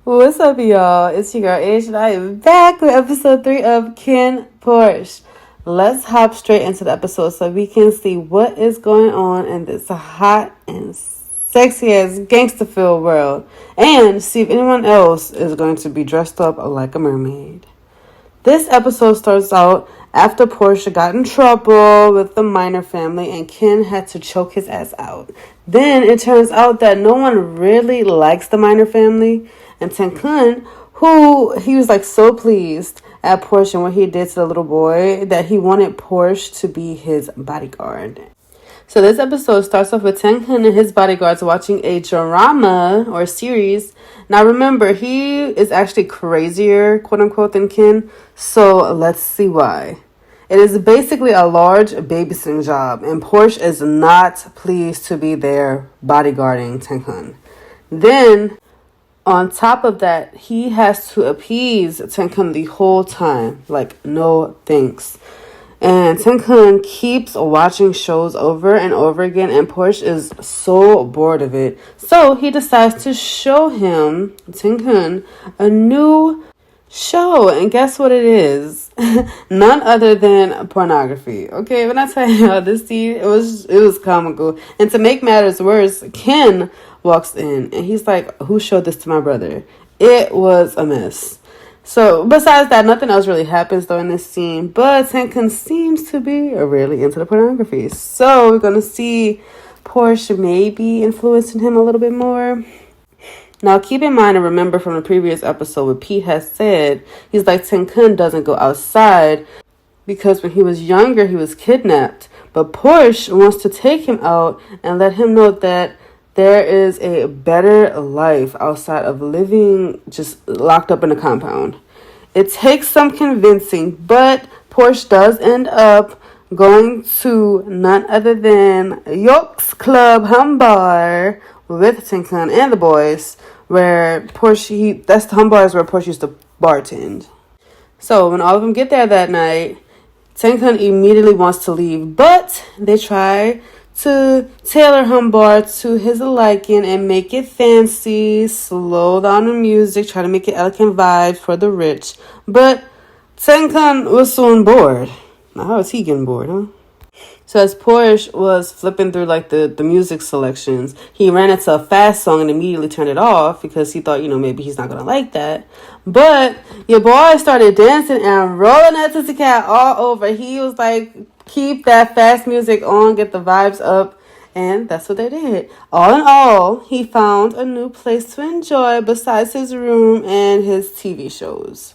What's up, y'all? It's your girl Ash, and I am back with episode 3 of KinnPorsche. Let's hop straight into the episode so we can see what is going on in this hot and sexy ass gangster-filled world, and see if anyone else is going to be dressed up like a mermaid. This episode starts out after Porsche got in trouble with the Minor family and Ken had to choke his ass out. Then it turns out that no one really likes the Minor family, and Drunken, who he was like so pleased at Porsche and what he did to the little boy that he wanted Porsche to be his bodyguard. So this episode starts off with Drunken and his bodyguards watching a drama or series. Now remember, he is actually crazier, quote unquote, than Ken. So let's see why. It is basically a large babysitting job, and Porsche is not pleased to be there bodyguarding Drunken. Then, on top of that, he has to appease Drunken the whole time. Like, no thanks. And Drunken keeps watching shows over and over again, and Porsche is so bored of it. So he decides to show him, Drunken, a new show. And guess what it is? None other than pornography. Okay, when I tell you this scene, it was comical. And to make matters worse, Ken walks in and he's like, who showed this to my brother? It was a mess. So besides that, nothing else really happens though in this scene, but Drunken seems to be really into the pornography. So we're gonna see Porsche maybe influencing him a little bit more. Now keep in mind and remember from the previous episode what Pete has said, he's like, Drunken doesn't go outside because when he was younger he was kidnapped, but Porsche wants to take him out and let him know that there is a better life outside of living just locked up in a compound. It takes some convincing, but Porsche does end up going to none other than York's Club Hum Bar with Drunken and the boys, where Porsche, that's the Hum Bar is where Porsche used to bartend. So when all of them get there that night, Drunken immediately wants to leave, but they try to tailor Hum Bar to his liking and make it fancy, slow down the music, try to make it elegant vibes for the rich. But Drunken was soon bored. Now how is he getting bored, huh? So as Porsche was flipping through like the music selections, he ran into a fast song and immediately turned it off because he thought, maybe he's not going to like that. But your boy started dancing and rolling that Tootsie Cat all over. He was like, keep that fast music on, get the vibes up. And that's what they did. All in all, he found a new place to enjoy besides his room and his TV shows.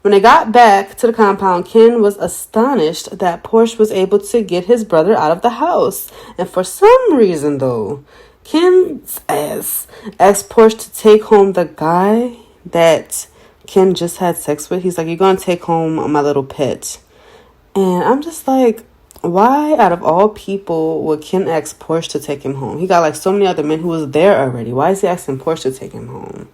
When they got back to the compound, Ken was astonished that Porsche was able to get his brother out of the house. And for some reason, though, Ken's ass asked Porsche to take home the guy that Ken just had sex with. He's like, you're going to take home my little pet. And I'm just like, why out of all people would Ken ask Porsche to take him home? He got like so many other men who was there already. Why is he asking Porsche to take him home?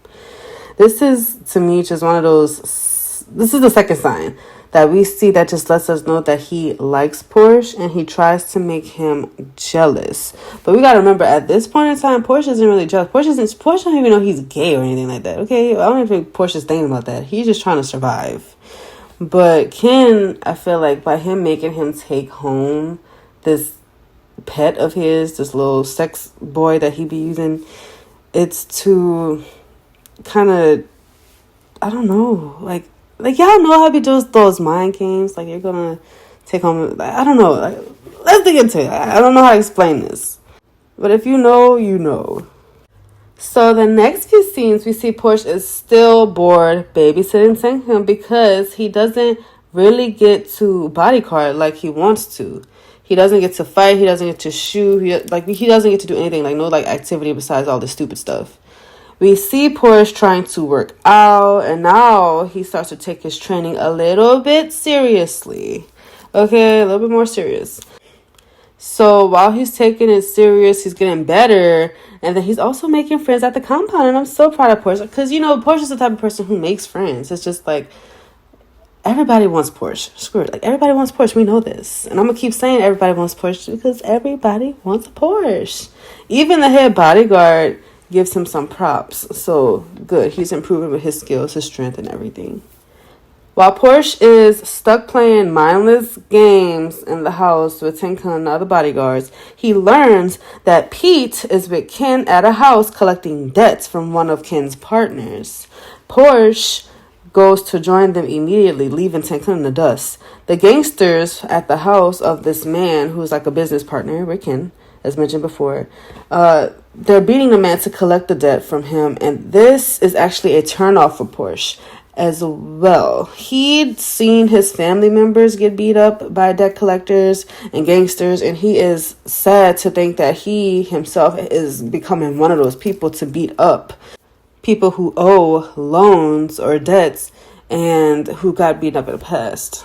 This is, to me, just one of those... This is the second sign that we see that just lets us know that he likes Porsche and he tries to make him jealous. But we got to remember, at this point in time, Porsche isn't really jealous. Porsche don't even know he's gay or anything like that, okay? I don't even think Porsche is thinking about that. He's just trying to survive. But Ken, I feel like by him making him take home this pet of his, this little sex boy that he be using, it's to kind of, I don't know, like y'all know how he does those mind games, like you're gonna take home, I don't know, like, let's dig into it. I don't know how to explain this, but if you know, you know. So the next few scenes, we see Porsche is still bored babysitting Drunken because he doesn't really get to bodyguard like he wants to. He doesn't get to fight, he doesn't get to shoot, he doesn't get to do anything, like no like activity besides all this stupid stuff. We see Porsche trying to work out, and now he starts to take his training a little bit seriously. Okay, a little bit more serious. So while he's taking it serious, he's getting better, and then he's also making friends at the compound, and I'm so proud of Porsche, because, Porsche's the type of person who makes friends. It's just like, everybody wants Porsche. Screw it. Like, everybody wants Porsche. We know this. And I'm going to keep saying everybody wants Porsche because everybody wants a Porsche. Even the head bodyguard gives him some props. So good. He's improving with his skills, his strength, and everything. While Porsche is stuck playing mindless games in the house with Tinka and other bodyguards, he learns that Pete is with Ken at a house collecting debts from one of Ken's partners. Porsche goes to join them immediately, leaving Tinka in the dust. The gangsters at the house of this man, who's like a business partner with Ken, as mentioned before, they're beating the man to collect the debt from him, and this is actually a turnoff for Porsche as well. He'd seen his family members get beat up by debt collectors and gangsters, and he is sad to think that he himself is becoming one of those people to beat up people who owe loans or debts and who got beaten up in the past.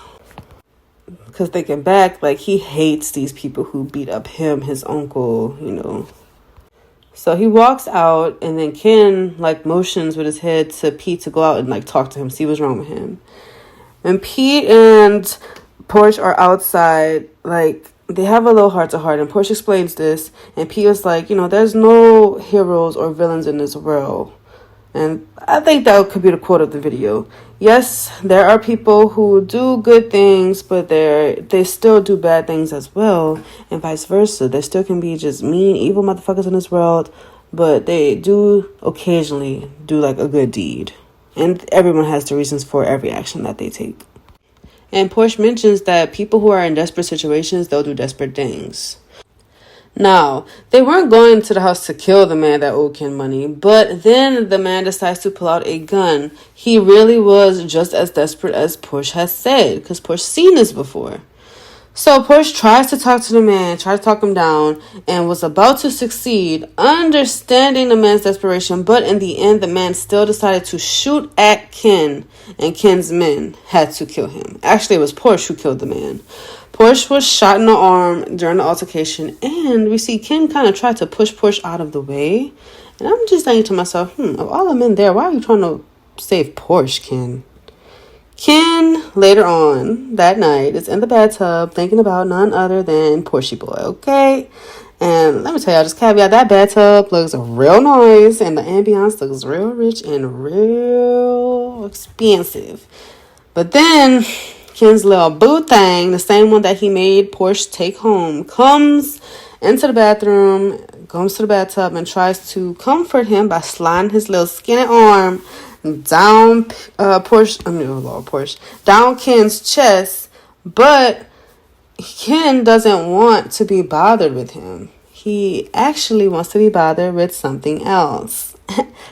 Because thinking back, like, he hates these people who beat up him, his uncle, So he walks out, and then Ken, like, motions with his head to Pete to go out and, like, talk to him, see what's wrong with him. And Pete and Porsche are outside, like, they have a little heart-to-heart, and Porsche explains this, and Pete was like, there's no heroes or villains in this world. And I think that could be the quote of the video. Yes, there are people who do good things, but they still do bad things as well, and vice versa. There still can be just mean, evil motherfuckers in this world, but they do occasionally do like a good deed. And everyone has the reasons for every action that they take. And Porsche mentions that people who are in desperate situations, they'll do desperate things. Now, they weren't going to the house to kill the man that owed Ken money, but then the man decides to pull out a gun. He really was just as desperate as Porsche has said, because Porsche's seen this before. So Porsche tries to talk to the man, tries to talk him down, and was about to succeed, understanding the man's desperation, but in the end, the man still decided to shoot at Ken, and Ken's men had to kill him. Actually, it was Porsche who killed the man. Porsche was shot in the arm during the altercation, and we see Ken kind of try to push Porsche out of the way. And I'm just thinking to myself, of all the men there, why are you trying to save Porsche, Ken? Ken, later on that night, is in the bathtub thinking about none other than Porsche boy, okay? And let me tell y'all, just caveat, that bathtub looks real nice, and the ambiance looks real rich and real expensive. But then Ken's little boo thing, the same one that he made Porsche take home, comes into the bathroom, goes to the bathtub, and tries to comfort him by sliding his little skinny arm down down Ken's chest. But Ken doesn't want to be bothered with him. He actually wants to be bothered with something else.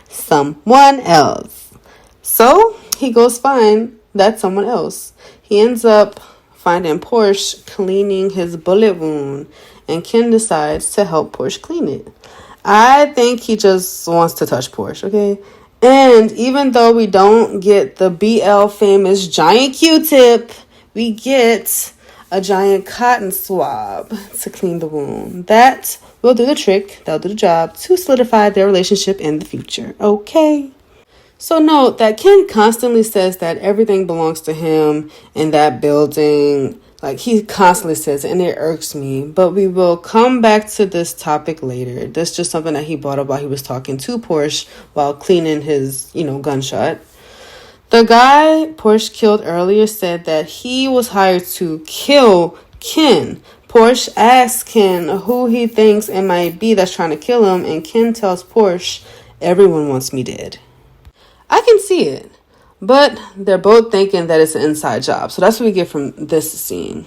Someone else. So he goes find that someone else. He ends up finding Porsche cleaning his bullet wound, and Ken decides to help Porsche clean it. I think he just wants to touch Porsche, okay? And even though we don't get the BL famous giant Q-tip, we get a giant cotton swab to clean the wound. That will do the trick. That'll do the job to solidify their relationship in the future, okay? So note that Ken constantly says that everything belongs to him in that building. Like, he constantly says it, and it irks me. But we will come back to this topic later. That's just something that he brought up while he was talking to Porsche while cleaning his, gunshot. The guy Porsche killed earlier said that he was hired to kill Ken. Porsche asks Ken who he thinks it might be that's trying to kill him, and Ken tells Porsche, "Everyone wants me dead." I can see it, but they're both thinking that it's an inside job. So that's what we get from this scene.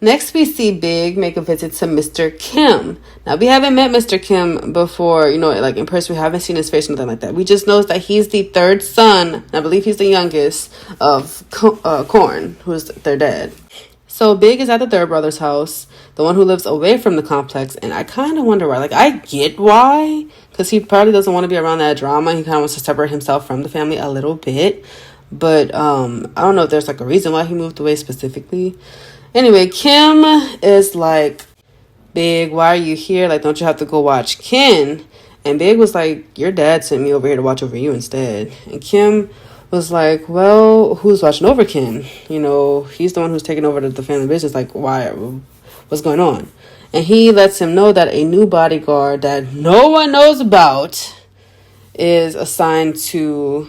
Next, we see Big make a visit to Mr. Kim. Now, we haven't met Mr. Kim before, like in person. We haven't seen his face or nothing like that. We just know that he's the third son, and I believe he's the youngest of Korn, who's their dad. So Big is at the third brother's house, the one who lives away from the complex, and I kind of wonder why. Like, I get why, because he probably doesn't want to be around that drama. He kind of wants to separate himself from the family a little bit, but I don't know if there's like a reason why he moved away specifically. Anyway, Kim is like, "Big, why are you here? Like, don't you have to go watch Ken?" And Big was like, "Your dad sent me over here to watch over you instead." And Kim was like, "Well, who's watching over Ken? He's the one who's taking over the family business. Like, why? What's going on?" And he lets him know that a new bodyguard that no one knows about is assigned to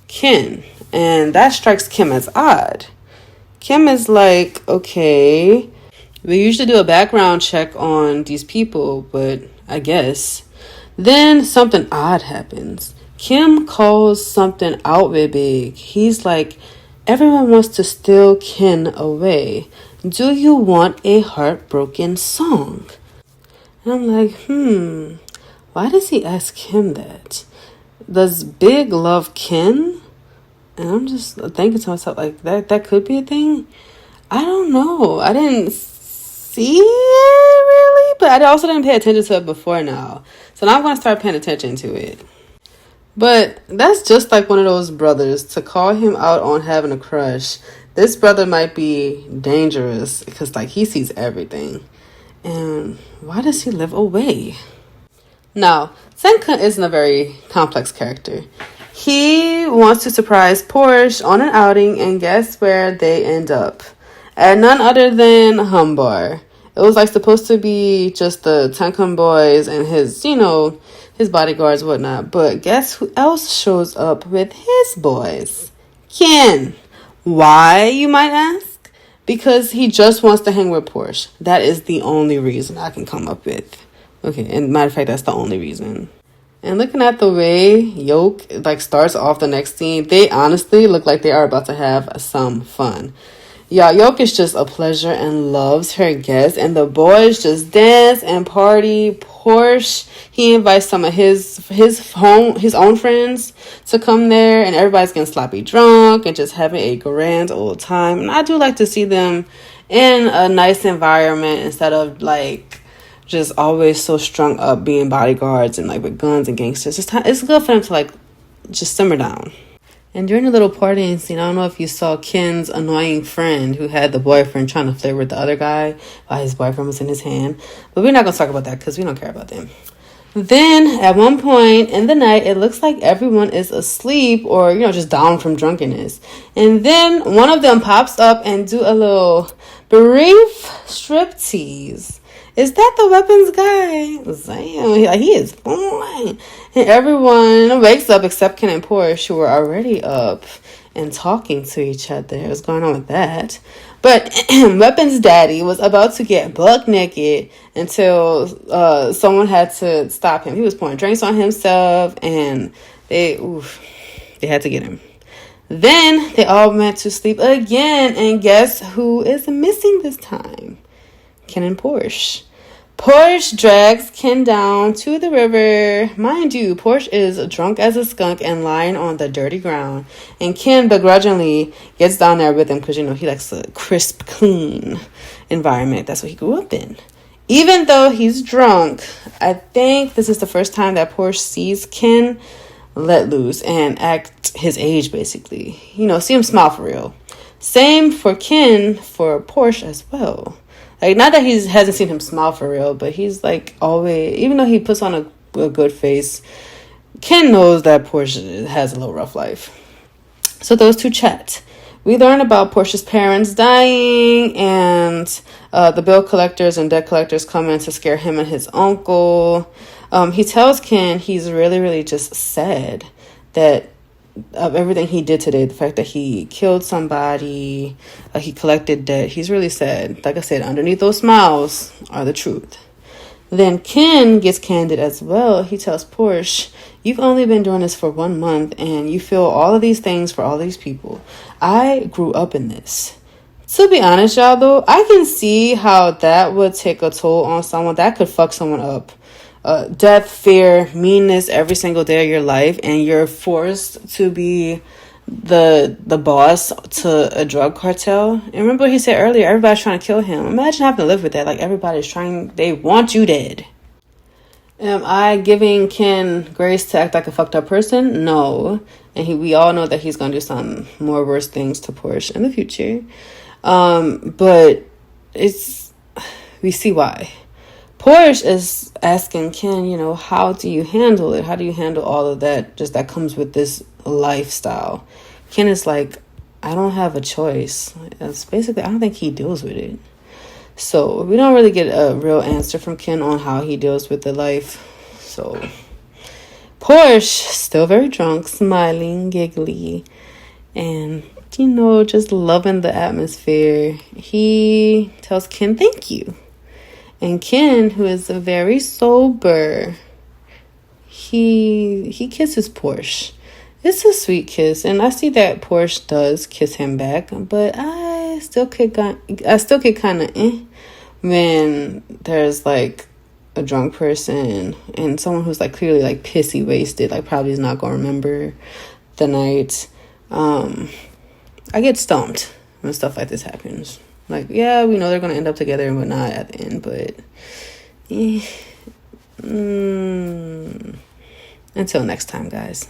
Kin. And that strikes Kim as odd. Kim is like, okay, we usually do a background check on these people, but I guess. Then something odd happens. Kim calls something out with big. He's like, everyone wants to steal Kin away. Do you want a heartbroken song? And I'm like, why does he ask him that? Does Big love Kin? And I'm just thinking to myself, like, that could be a thing. I don't know. I didn't see it really, but I also didn't pay attention to it before now. So now I'm going to start paying attention to it. But that's just like one of those brothers to call him out on having a crush. This brother might be dangerous because, like, he sees everything. And why does he live away? Now, Senka isn't a very complex character. He wants to surprise Porsche on an outing, and guess where they end up? At none other than Humbar. It was like supposed to be just the Tenkan boys and his, his bodyguards and whatnot. But guess who else shows up with his boys? Kin. Why, you might ask? Because he just wants to hang with Porsche. That is the only reason I can come up with. Okay, and matter of fact, that's the only reason. And looking at the way Yoke starts off the next scene, they honestly look like they are about to have some fun. Yeah, Yoke is just a pleasure and loves her guests, and the boys just dance and party. Porsche, he invites some of his own friends to come there, and everybody's getting sloppy drunk and just having a grand old time. And I do like to see them in a nice environment instead of just always so strung up being bodyguards and with guns and gangsters. It's good for them to just simmer down. And during the little partying scene, I don't know if you saw Kin's annoying friend who had the boyfriend trying to flirt with the other guy while his boyfriend was in his hand. But we're not going to talk about that because we don't care about them. Then at one point in the night, it looks like everyone is asleep or, just down from drunkenness. And then one of them pops up and do a little brief striptease. Is that the weapons guy? Damn, he is fine. And everyone wakes up except Kin and Porsche, who were already up and talking to each other. What's going on with that? But Weapons Daddy was about to get buck naked until someone had to stop him. He was pouring drinks on himself, and they had to get him. Then they all went to sleep again, and guess who is missing this time? Kin and Porsche. Porsche drags Kin down to the river. Mind you, Porsche is drunk as a skunk and lying on the dirty ground. And Kin begrudgingly gets down there with him because, he likes a crisp, clean environment. That's what he grew up in. Even though he's drunk, I think this is the first time that Porsche sees Kin let loose and act his age, basically. See him smile for real. Same for Kin for Porsche as well. Not that he hasn't seen him smile for real, but he's always, even though he puts on a good face, Kin knows that Porsche has a little rough life. So those two chat. We learn about Porsche's parents dying, and the bill collectors and debt collectors come in to scare him and his uncle. He tells Kin he's really, really just sad that of everything he did today, the fact that he killed somebody, he collected debt. He's really sad. Like I said, underneath those smiles are the truth. Then Kin gets candid as well. He tells Porsche, you've only been doing this for 1 month and you feel all of these things for all these people. I grew up in this. To be honest, y'all, though, I can see how that would take a toll on someone. That could fuck someone up. Death, fear, meanness every single day of your life, and you're forced to be the boss to a drug cartel. And remember what he said earlier, everybody's trying to kill him. Imagine having to live with that. Everybody's they want you dead. Am I giving Kin grace to act like a fucked up person? No. And we all know that he's going to do some more worse things to Porsche in the future. But we see why. Porsche is asking Kin, how do you handle it? How do you handle all of that, just that comes with this lifestyle? Kin is like, I don't have a choice. It's basically, I don't think he deals with it. So we don't really get a real answer from Ken on how he deals with the life. So Porsche, still very drunk, smiling, giggly, and, just loving the atmosphere. He tells Ken thank you. And Ken, who is very sober, he kisses Porsche. It's a sweet kiss, and I see that Porsche does kiss him back, but I still get kind of when there's like a drunk person and someone who's like clearly like pissy wasted, like probably is not gonna remember the night. I get stumped when stuff like this happens. Like, yeah, we know they're gonna end up together and whatnot at the end, but until next time, guys.